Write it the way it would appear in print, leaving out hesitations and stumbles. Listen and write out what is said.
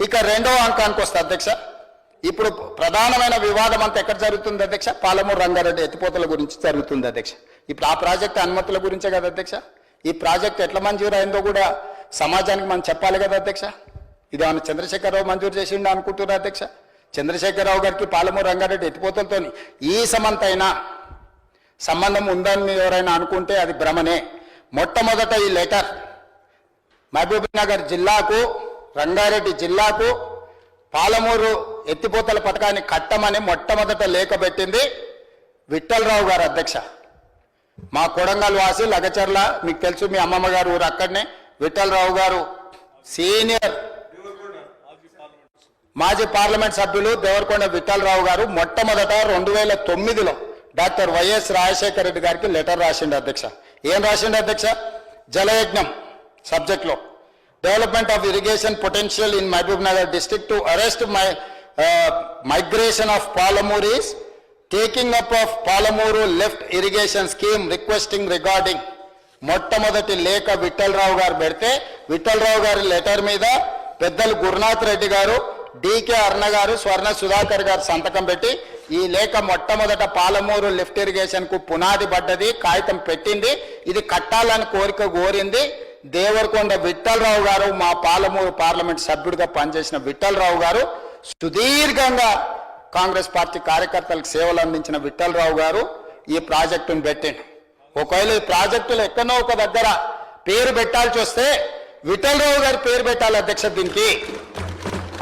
ఇక రెండవ అంకానికి వస్తే అధ్యక్ష, ఇప్పుడు ప్రధానమైన వివాదం అంతా ఎక్కడ జరుగుతుంది అధ్యక్ష? పాలమూరు రంగారెడ్డి ఎత్తిపోతల గురించి జరుగుతుంది అధ్యక్ష. ఇప్పుడు ఆ ప్రాజెక్టు అనుమతుల గురించే కదా అధ్యక్ష. ఈ ప్రాజెక్ట్ ఎట్లా మంజూరు అయిందో కూడా సమాజానికి మనం చెప్పాలి కదా అధ్యక్ష. ఇదేమన్నా చంద్రశేఖరరావు మంజూరు చేసిండు అనుకుంటున్నారు అధ్యక్ష? చంద్రశేఖరరావు గారికి పాలమూరు రంగారెడ్డి ఎత్తిపోతలతో ఈ సమంతైనా సంబంధం ఉందని ఎవరైనా అనుకుంటే అది భ్రమనే. మొట్టమొదట ఈ లెటర్ మహబూబ్నగర్ జిల్లాకు, రంగారెడ్డి జిల్లాకు పాలమూరు ఎత్తిపోతల పథకాన్ని కట్టమని మొట్టమొదట లేఖ పెట్టింది విఠలరావు గారు అధ్యక్ష. మా కొడంగల్ వాసి లగచర్ల, మీకు తెలుసు, మీ అమ్మమ్మ గారు ఊరు అక్కడనే. విఠలరావు గారు సీనియర్ మాజీ పార్లమెంట్ సభ్యులు దేవరకొండ విఠలరావు గారు మొట్టమొదట 2009లో డాక్టర్ వైఎస్ రాజశేఖర రెడ్డి గారికి లెటర్ రాసిండు అధ్యక్ష. ఏం రాసిండు అధ్యక్ష? జలయజ్ఞం సబ్జెక్ట్లో development of irrigation potential in Mahabubnagar district to arrest migration of Palamuru is taking up of Palamuru left irrigation scheme requesting regarding. మొట్టమొదటి లేఖ విఠలరావు గారు పెడితే విఠలరావు గారి లెటర్ మీద పెద్దలు గురునాథ్ రెడ్డి గారు, డికే అర్ణ గారు, స్వర్ణ సుధాకర్ గారు సంతకం పెట్టి ఈ లేఖ మొట్టమొదట పాలమూరు లిఫ్ట్ ఇరిగేషన్ కు పునాది పడ్డది, కాగితం పెట్టింది, ఇది కట్టాలని కోరిక కోరింది దేవరకొండ విఠలరావు గారు. మా పాలమూరు పార్లమెంట్ సభ్యుడిగా పనిచేసిన విఠలరావు గారు, సుదీర్ఘంగా కాంగ్రెస్ పార్టీ కార్యకర్తలకు సేవలు అందించిన విఠలరావు గారు ఈ ప్రాజెక్టును పెట్టిండు. ఒకవేళ ఈ ప్రాజెక్టులు ఎక్కడో ఒక దగ్గర పేరు పెట్టాల్సి వస్తే విఠలరావు గారి పేరు పెట్టాలి అధ్యక్ష. దీనికి